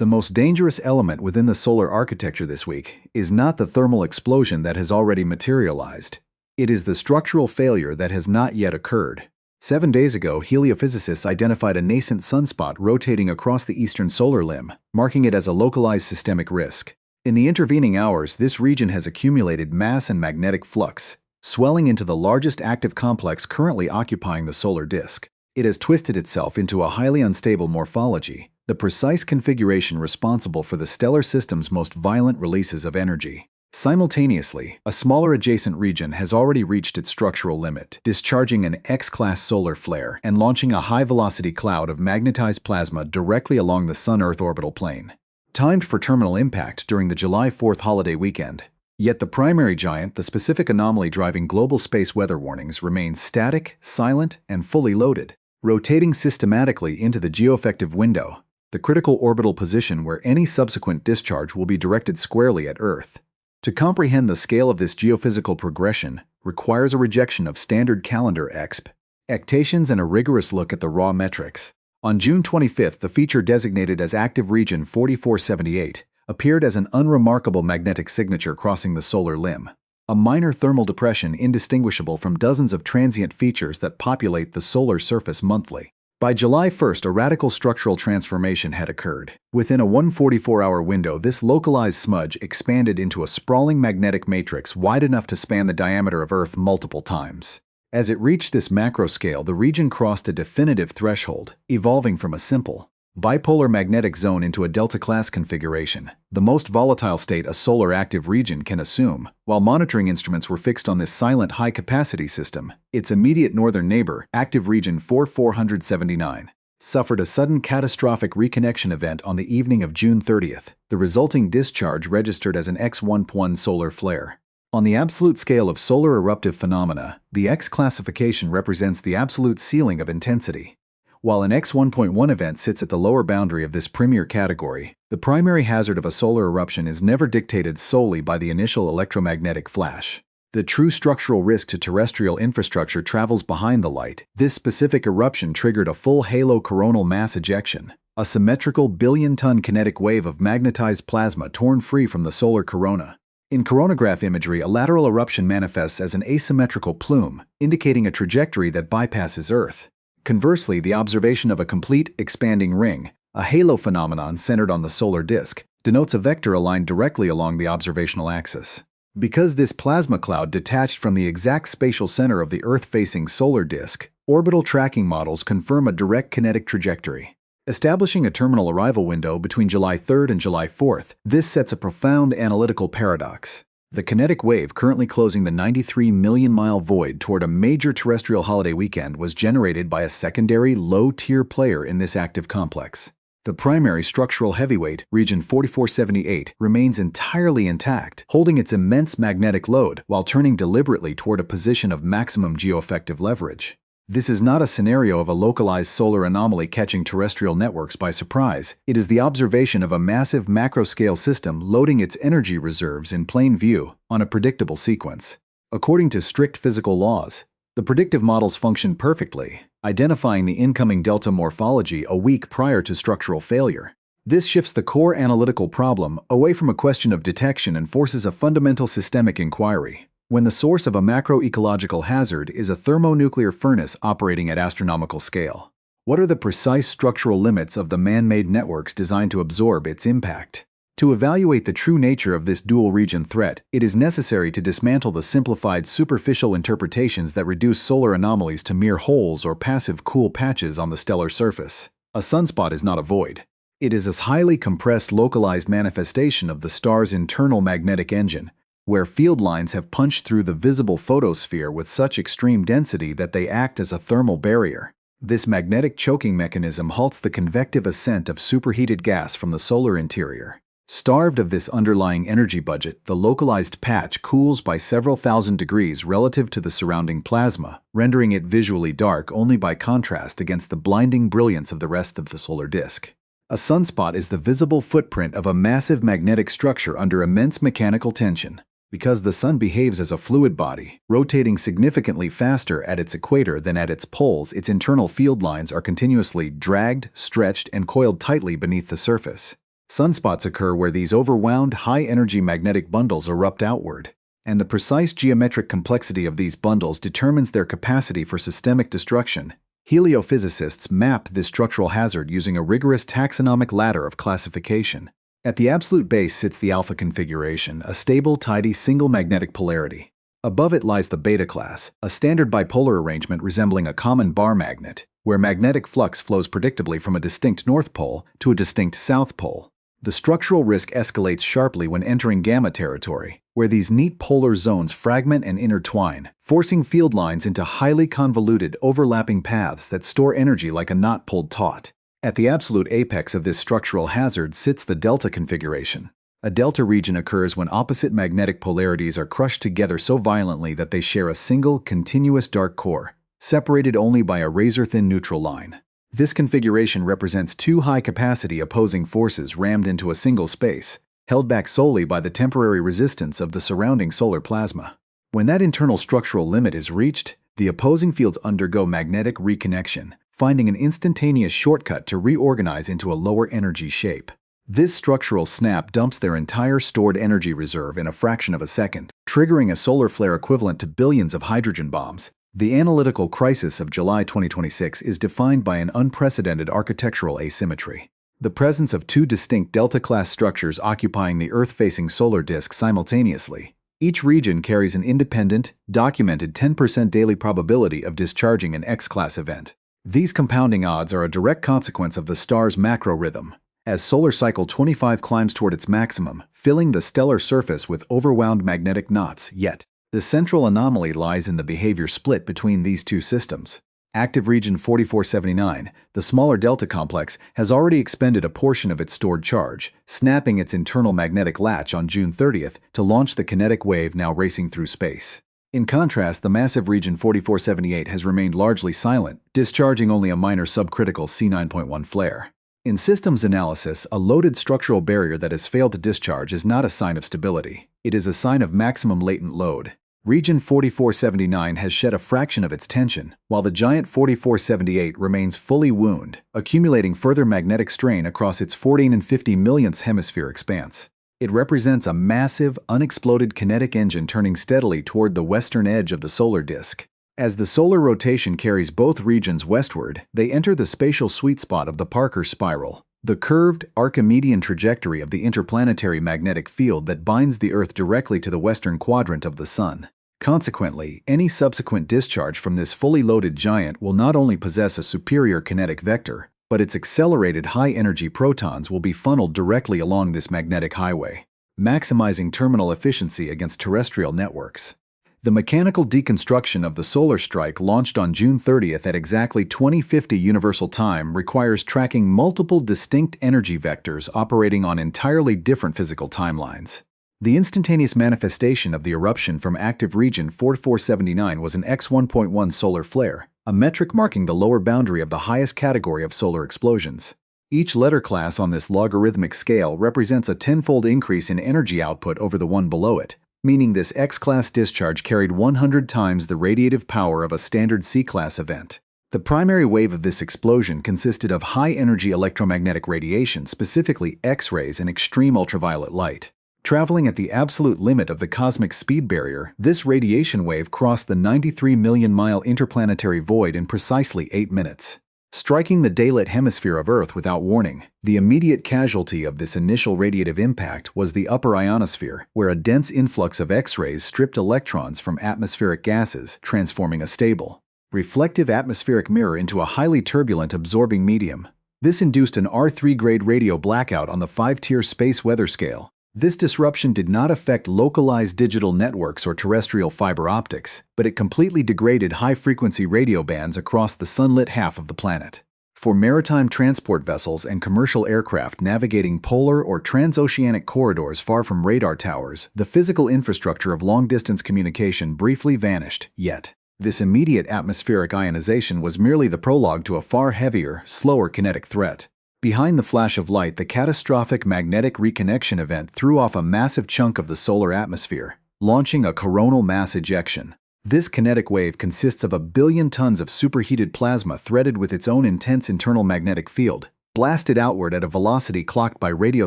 The most dangerous element within the solar architecture this week is not the thermal explosion that has already materialized. It is the structural failure that has not yet occurred. 7 days ago, heliophysicists identified a nascent sunspot rotating across the eastern solar limb, marking it as a localized systemic risk. In the intervening hours, this region has accumulated mass and magnetic flux, swelling into the largest active complex currently occupying the solar disk. It has twisted itself into a highly unstable morphology, the precise configuration responsible for the stellar system's most violent releases of energy. Simultaneously, a smaller adjacent region has already reached its structural limit, discharging an X-class solar flare and launching a high-velocity cloud of magnetized plasma directly along the Sun-Earth orbital plane. Timed for terminal impact during the July 4th holiday weekend. Yet the primary giant, the specific anomaly driving global space weather warnings, remains static, silent, and fully loaded, rotating systematically into the geoeffective window, the critical orbital position where any subsequent discharge will be directed squarely at Earth. To comprehend the scale of this geophysical progression requires a rejection of standard calendar expectations and a rigorous look at the raw metrics. On June 25th, the feature designated as Active Region 4478 appeared as an unremarkable magnetic signature crossing the solar limb, a minor thermal depression indistinguishable from dozens of transient features that populate the solar surface monthly. By July 1st, a radical structural transformation had occurred. Within a 144-hour window, this localized smudge expanded into a sprawling magnetic matrix wide enough to span the diameter of Earth multiple times. As it reached this macro scale, the region crossed a definitive threshold, evolving from a simple, bipolar magnetic zone into a delta-class configuration, the most volatile state a solar active region can assume. While monitoring instruments were fixed on this silent high-capacity system, its immediate northern neighbor, Active Region 4479, suffered a sudden catastrophic reconnection event on the evening of June 30th. The resulting discharge registered as an X11 solar flare. On the absolute scale of solar eruptive phenomena, the X classification represents the absolute ceiling of intensity. While an X1.1 event sits at the lower boundary of this premier category, the primary hazard of a solar eruption is never dictated solely by the initial electromagnetic flash. The true structural risk to terrestrial infrastructure travels behind the light. This specific eruption triggered a full halo coronal mass ejection, a symmetrical billion-ton kinetic wave of magnetized plasma torn free from the solar corona. In coronagraph imagery, a lateral eruption manifests as an asymmetrical plume, indicating a trajectory that bypasses Earth. Conversely, the observation of a complete, expanding ring, a halo phenomenon centered on the solar disk, denotes a vector aligned directly along the observational axis. Because this plasma cloud detached from the exact spatial center of the Earth-facing solar disk, orbital tracking models confirm a direct kinetic trajectory. Establishing a terminal arrival window between July 3rd and July 4th, this sets a profound analytical paradox. The kinetic wave currently closing the 93 million-mile void toward a major terrestrial holiday weekend was generated by a secondary, low-tier player in this active complex. The primary structural heavyweight, Region 4478, remains entirely intact, holding its immense magnetic load while turning deliberately toward a position of maximum geoeffective leverage. This is not a scenario of a localized solar anomaly catching terrestrial networks by surprise. It is the observation of a massive macro-scale system loading its energy reserves in plain view on a predictable sequence. According to strict physical laws, the predictive models function perfectly, identifying the incoming delta morphology a week prior to structural failure. This shifts the core analytical problem away from a question of detection and forces a fundamental systemic inquiry. When the source of a macroecological hazard is a thermonuclear furnace operating at astronomical scale, what are the precise structural limits of the man-made networks designed to absorb its impact? To evaluate the true nature of this dual-region threat, it is necessary to dismantle the simplified superficial interpretations that reduce solar anomalies to mere holes or passive cool patches on the stellar surface. A sunspot is not a void. It is a highly compressed localized manifestation of the star's internal magnetic engine, where field lines have punched through the visible photosphere with such extreme density that they act as a thermal barrier. This magnetic choking mechanism halts the convective ascent of superheated gas from the solar interior. Starved of this underlying energy budget, the localized patch cools by several thousand degrees relative to the surrounding plasma, rendering it visually dark only by contrast against the blinding brilliance of the rest of the solar disk. A sunspot is the visible footprint of a massive magnetic structure under immense mechanical tension. Because the Sun behaves as a fluid body, rotating significantly faster at its equator than at its poles, its internal field lines are continuously dragged, stretched, and coiled tightly beneath the surface. Sunspots occur where these overwound, high-energy magnetic bundles erupt outward, and the precise geometric complexity of these bundles determines their capacity for systemic destruction. Heliophysicists map this structural hazard using a rigorous taxonomic ladder of classification. At the absolute base sits the alpha configuration, a stable, tidy, single magnetic polarity. Above it lies the beta class, a standard bipolar arrangement resembling a common bar magnet, where magnetic flux flows predictably from a distinct north pole to a distinct south pole. The structural risk escalates sharply when entering gamma territory, where these neat polar zones fragment and intertwine, forcing field lines into highly convoluted, overlapping paths that store energy like a knot pulled taut. At the absolute apex of this structural hazard sits the delta configuration. A delta region occurs when opposite magnetic polarities are crushed together so violently that they share a single, continuous dark core, separated only by a razor-thin neutral line. This configuration represents two high-capacity opposing forces rammed into a single space, held back solely by the temporary resistance of the surrounding solar plasma. When that internal structural limit is reached, the opposing fields undergo magnetic reconnection, finding an instantaneous shortcut to reorganize into a lower energy shape. This structural snap dumps their entire stored energy reserve in a fraction of a second, triggering a solar flare equivalent to billions of hydrogen bombs. The analytical crisis of July 2026 is defined by an unprecedented architectural asymmetry. The presence of two distinct delta-class structures occupying the Earth-facing solar disk simultaneously. Each region carries an independent, documented 10% daily probability of discharging an X-class event. These compounding odds are a direct consequence of the star's macro rhythm. As solar cycle 25 climbs toward its maximum, filling the stellar surface with overwound magnetic knots, yet the central anomaly lies in the behavior split between these two systems. Active region 4479, the smaller delta complex, has already expended a portion of its stored charge, snapping its internal magnetic latch on June 30th to launch the kinetic wave now racing through space. In contrast, the massive region 4478 has remained largely silent, discharging only a minor subcritical C9.1 flare. In systems analysis, a loaded structural barrier that has failed to discharge is not a sign of stability. It is a sign of maximum latent load. Region 4479 has shed a fraction of its tension, while the giant 4478 remains fully wound, accumulating further magnetic strain across its 14 and 50 millionths hemisphere expanse. It represents a massive, unexploded kinetic engine turning steadily toward the western edge of the solar disk. As the solar rotation carries both regions westward, they enter the spatial sweet spot of the Parker spiral, the curved, Archimedean trajectory of the interplanetary magnetic field that binds the Earth directly to the western quadrant of the Sun. Consequently, any subsequent discharge from this fully loaded giant will not only possess a superior kinetic vector, but its accelerated high-energy protons will be funneled directly along this magnetic highway, maximizing terminal efficiency against terrestrial networks. The mechanical deconstruction of the solar strike launched on June 30th at exactly 2050 Universal Time requires tracking multiple distinct energy vectors operating on entirely different physical timelines. The instantaneous manifestation of the eruption from active region 4479 was an X1.1 solar flare, a metric marking the lower boundary of the highest category of solar explosions. Each letter class on this logarithmic scale represents a tenfold increase in energy output over the one below it, meaning this X-class discharge carried 100 times the radiative power of a standard C-class event. The primary wave of this explosion consisted of high-energy electromagnetic radiation, specifically X-rays and extreme ultraviolet light. Traveling at the absolute limit of the cosmic speed barrier, this radiation wave crossed the 93 million-mile interplanetary void in precisely 8 minutes. Striking the daylit hemisphere of Earth without warning, the immediate casualty of this initial radiative impact was the upper ionosphere, where a dense influx of X-rays stripped electrons from atmospheric gases, transforming a stable, reflective atmospheric mirror into a highly turbulent absorbing medium. This induced an R3-grade radio blackout on the 5-tier space weather scale. This disruption did not affect localized digital networks or terrestrial fiber optics, but it completely degraded high-frequency radio bands across the sunlit half of the planet. For maritime transport vessels and commercial aircraft navigating polar or transoceanic corridors far from radar towers, the physical infrastructure of long-distance communication briefly vanished, yet this immediate atmospheric ionization was merely the prologue to a far heavier, slower kinetic threat. Behind the flash of light, the catastrophic magnetic reconnection event threw off a massive chunk of the solar atmosphere, launching a coronal mass ejection. This kinetic wave consists of 1 billion tons of superheated plasma threaded with its own intense internal magnetic field, blasted outward at a velocity clocked by radio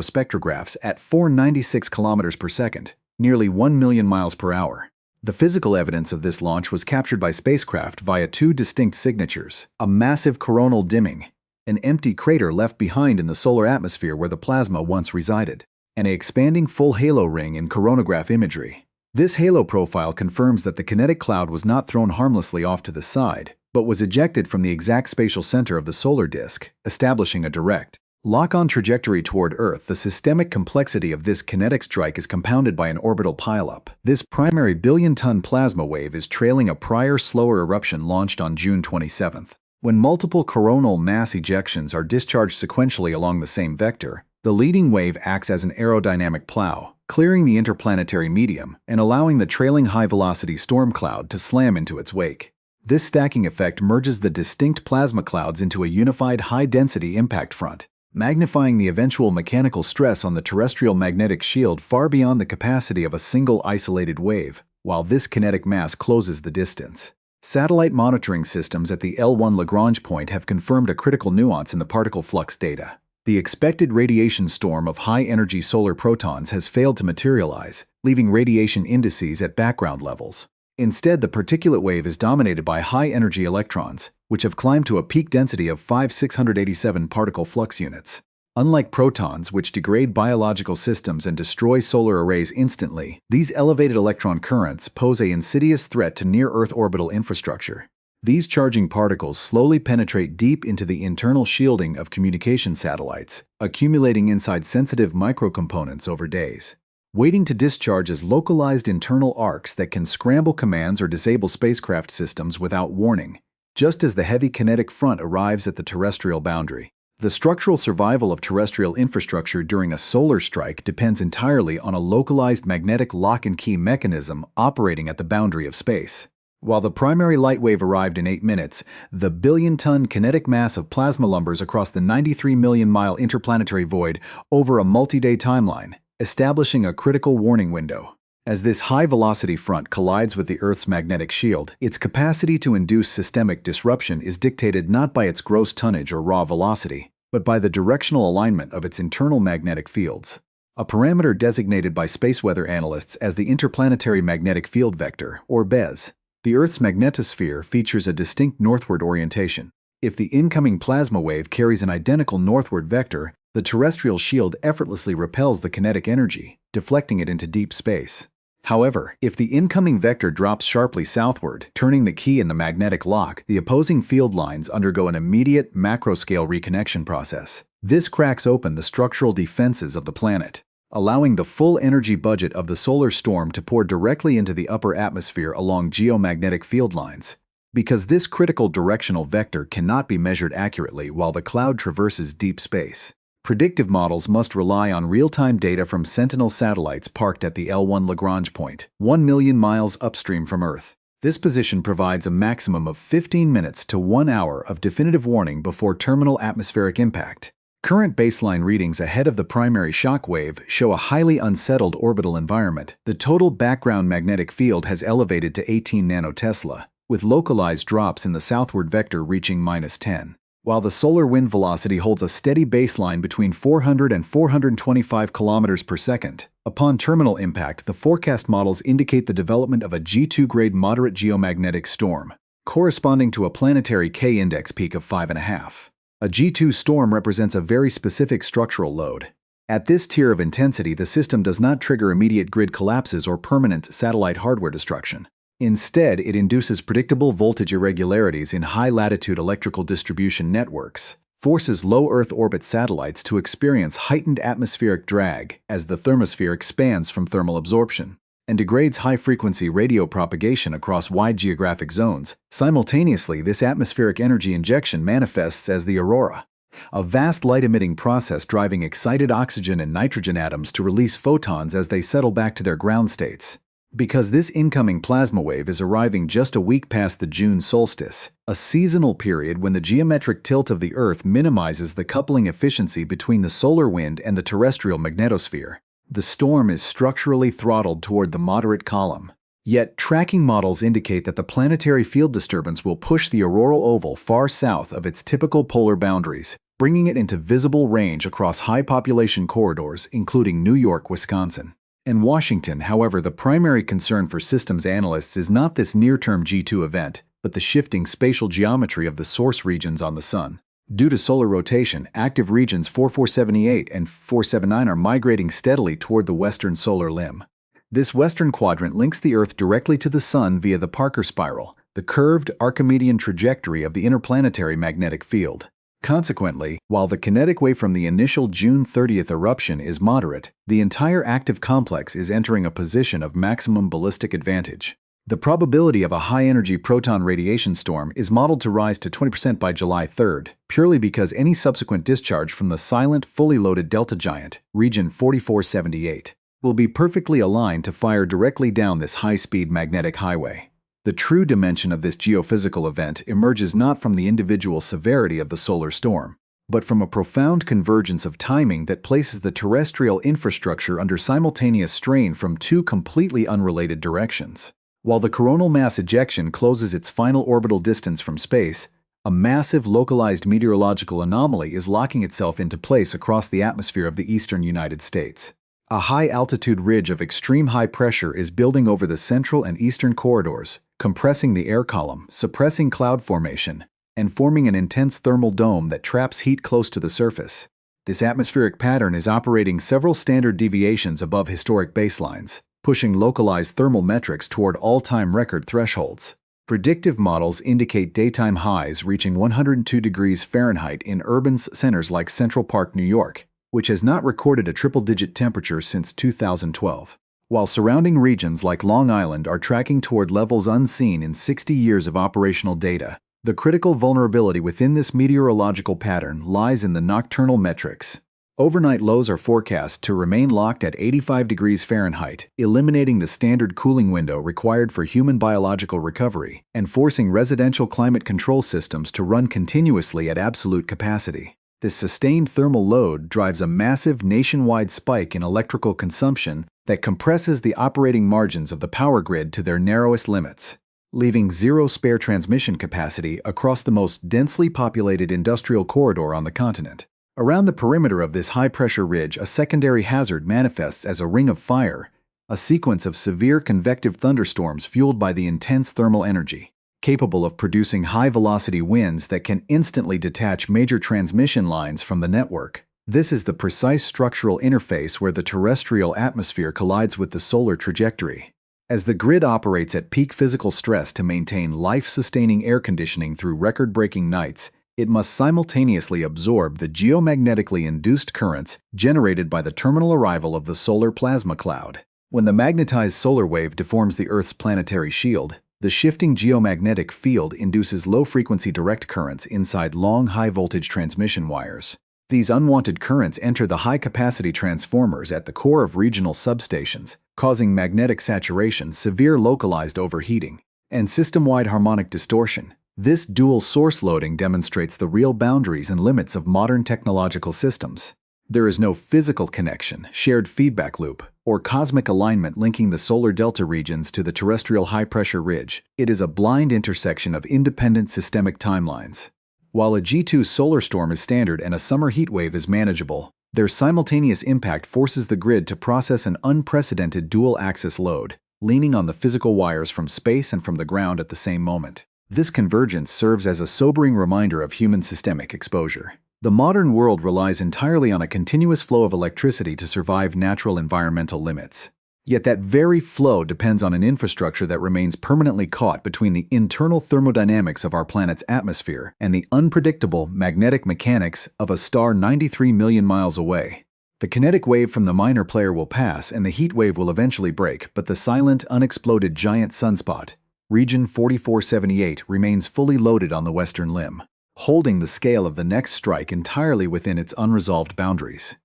spectrographs at 496 kilometers per second, nearly 1 million miles per hour. The physical evidence of this launch was captured by spacecraft via two distinct signatures: a massive coronal dimming, an empty crater left behind in the solar atmosphere where the plasma once resided, and an expanding full halo ring in coronagraph imagery. This halo profile confirms that the kinetic cloud was not thrown harmlessly off to the side, but was ejected from the exact spatial center of the solar disk, establishing a direct lock-on trajectory toward Earth. The systemic complexity of this kinetic strike is compounded by an orbital pileup. This primary billion-ton plasma wave is trailing a prior slower eruption launched on June 27th. When multiple coronal mass ejections are discharged sequentially along the same vector, the leading wave acts as an aerodynamic plow, clearing the interplanetary medium and allowing the trailing high-velocity storm cloud to slam into its wake. This stacking effect merges the distinct plasma clouds into a unified high-density impact front, magnifying the eventual mechanical stress on the terrestrial magnetic shield far beyond the capacity of a single isolated wave, while this kinetic mass closes the distance. Satellite monitoring systems at the L1 Lagrange point have confirmed a critical nuance in the particle flux data. The expected radiation storm of high-energy solar protons has failed to materialize, leaving radiation indices at background levels. Instead, the particulate wave is dominated by high-energy electrons, which have climbed to a peak density of 5,687 particle flux units. Unlike protons, which degrade biological systems and destroy solar arrays instantly, these elevated electron currents pose an insidious threat to near-Earth orbital infrastructure. These charging particles slowly penetrate deep into the internal shielding of communication satellites, accumulating inside sensitive microcomponents over days. Waiting to discharge as localized internal arcs that can scramble commands or disable spacecraft systems without warning, just as the heavy kinetic front arrives at the terrestrial boundary. The structural survival of terrestrial infrastructure during a solar strike depends entirely on a localized magnetic lock-and-key mechanism operating at the boundary of space. While the primary light wave arrived in 8 minutes, the billion-ton kinetic mass of plasma lumbers across the 93-million-mile interplanetary void over a multi-day timeline, establishing a critical warning window. As this high-velocity front collides with the Earth's magnetic shield, its capacity to induce systemic disruption is dictated not by its gross tonnage or raw velocity, but by the directional alignment of its internal magnetic fields. A parameter designated by space weather analysts as the interplanetary magnetic field vector, or BES. The Earth's magnetosphere features a distinct northward orientation. If the incoming plasma wave carries an identical northward vector, the terrestrial shield effortlessly repels the kinetic energy, deflecting it into deep space. However, if the incoming vector drops sharply southward, turning the key in the magnetic lock, the opposing field lines undergo an immediate macroscale reconnection process. This cracks open the structural defenses of the planet, allowing the full energy budget of the solar storm to pour directly into the upper atmosphere along geomagnetic field lines. Because this critical directional vector cannot be measured accurately while the cloud traverses deep space, predictive models must rely on real-time data from Sentinel satellites parked at the L1 Lagrange point, 1 million miles upstream from Earth. This position provides a maximum of 15 minutes to 1 hour of definitive warning before terminal atmospheric impact. Current baseline readings ahead of the primary shock wave show a highly unsettled orbital environment. The total background magnetic field has elevated to 18 nanotesla, with localized drops in the southward vector reaching -10. While the solar wind velocity holds a steady baseline between 400 and 425 kilometers per second. Upon terminal impact, the forecast models indicate the development of a G2 grade moderate geomagnetic storm, corresponding to a planetary K-index peak of 5.5. A G2 storm represents a very specific structural load. At this tier of intensity, the system does not trigger immediate grid collapses or permanent satellite hardware destruction. Instead, it induces predictable voltage irregularities in high-latitude electrical distribution networks, forces low Earth orbit satellites to experience heightened atmospheric drag as the thermosphere expands from thermal absorption, and degrades high-frequency radio propagation across wide geographic zones. Simultaneously, this atmospheric energy injection manifests as the aurora, a vast light-emitting process driving excited oxygen and nitrogen atoms to release photons as they settle back to their ground states. Because this incoming plasma wave is arriving just a week past the June solstice, a seasonal period when the geometric tilt of the Earth minimizes the coupling efficiency between the solar wind and the terrestrial magnetosphere, the storm is structurally throttled toward the moderate column. Yet, tracking models indicate that the planetary field disturbance will push the auroral oval far south of its typical polar boundaries, bringing it into visible range across high-population corridors, including New York, Wisconsin, and Washington. However, the primary concern for systems analysts is not this near-term G2 event, but the shifting spatial geometry of the source regions on the Sun. Due to solar rotation, active regions 4478 and 479 are migrating steadily toward the western solar limb. This western quadrant links the Earth directly to the Sun via the Parker spiral, the curved Archimedean trajectory of the interplanetary magnetic field. Consequently, while the kinetic wave from the initial June 30th eruption is moderate, the entire active complex is entering a position of maximum ballistic advantage. The probability of a high-energy proton radiation storm is modeled to rise to 20% by July 3rd, purely because any subsequent discharge from the silent, fully loaded delta giant, region 4478, will be perfectly aligned to fire directly down this high-speed magnetic highway. The true dimension of this geophysical event emerges not from the individual severity of the solar storm, but from a profound convergence of timing that places the terrestrial infrastructure under simultaneous strain from two completely unrelated directions. While the coronal mass ejection closes its final orbital distance from space, a massive localized meteorological anomaly is locking itself into place across the atmosphere of the eastern United States. A high-altitude ridge of extreme high pressure is building over the central and eastern corridors, compressing the air column, suppressing cloud formation, and forming an intense thermal dome that traps heat close to the surface. This atmospheric pattern is operating several standard deviations above historic baselines, pushing localized thermal metrics toward all-time record thresholds. Predictive models indicate daytime highs reaching 102 degrees Fahrenheit in urban centers like Central Park, New York, which has not recorded a triple-digit temperature since 2012, while surrounding regions like Long Island are tracking toward levels unseen in 60 years of operational data. The critical vulnerability within this meteorological pattern lies in the nocturnal metrics. Overnight lows are forecast to remain locked at 85 degrees Fahrenheit, eliminating the standard cooling window required for human biological recovery and forcing residential climate control systems to run continuously at absolute capacity. This sustained thermal load drives a massive nationwide spike in electrical consumption that compresses the operating margins of the power grid to their narrowest limits, leaving zero spare transmission capacity across the most densely populated industrial corridor on the continent. Around the perimeter of this high-pressure ridge, a secondary hazard manifests as a ring of fire, a sequence of severe convective thunderstorms fueled by the intense thermal energy, capable of producing high-velocity winds that can instantly detach major transmission lines from the network. This is the precise structural interface where the terrestrial atmosphere collides with the solar trajectory. As the grid operates at peak physical stress to maintain life-sustaining air conditioning through record-breaking nights, it must simultaneously absorb the geomagnetically induced currents generated by the terminal arrival of the solar plasma cloud. When the magnetized solar wave deforms the Earth's planetary shield, the shifting geomagnetic field induces low-frequency direct currents inside long, high-voltage transmission wires. These unwanted currents enter the high-capacity transformers at the core of regional substations, causing magnetic saturation, severe localized overheating, and system-wide harmonic distortion. This dual source loading demonstrates the real boundaries and limits of modern technological systems. There is no physical connection, shared feedback loop, or cosmic alignment linking the solar delta regions to the terrestrial high-pressure ridge. It is a blind intersection of independent systemic timelines. While a G2 solar storm is standard and a summer heat wave is manageable, their simultaneous impact forces the grid to process an unprecedented dual-axis load, leaning on the physical wires from space and from the ground at the same moment. This convergence serves as a sobering reminder of human systemic exposure. The modern world relies entirely on a continuous flow of electricity to survive natural environmental limits. Yet that very flow depends on an infrastructure that remains permanently caught between the internal thermodynamics of our planet's atmosphere and the unpredictable magnetic mechanics of a star 93 million miles away. The kinetic wave from the minor player will pass and the heat wave will eventually break, but the silent, unexploded giant sunspot, Region 4478, remains fully loaded on the western limb, holding the scale of the next strike entirely within its unresolved boundaries.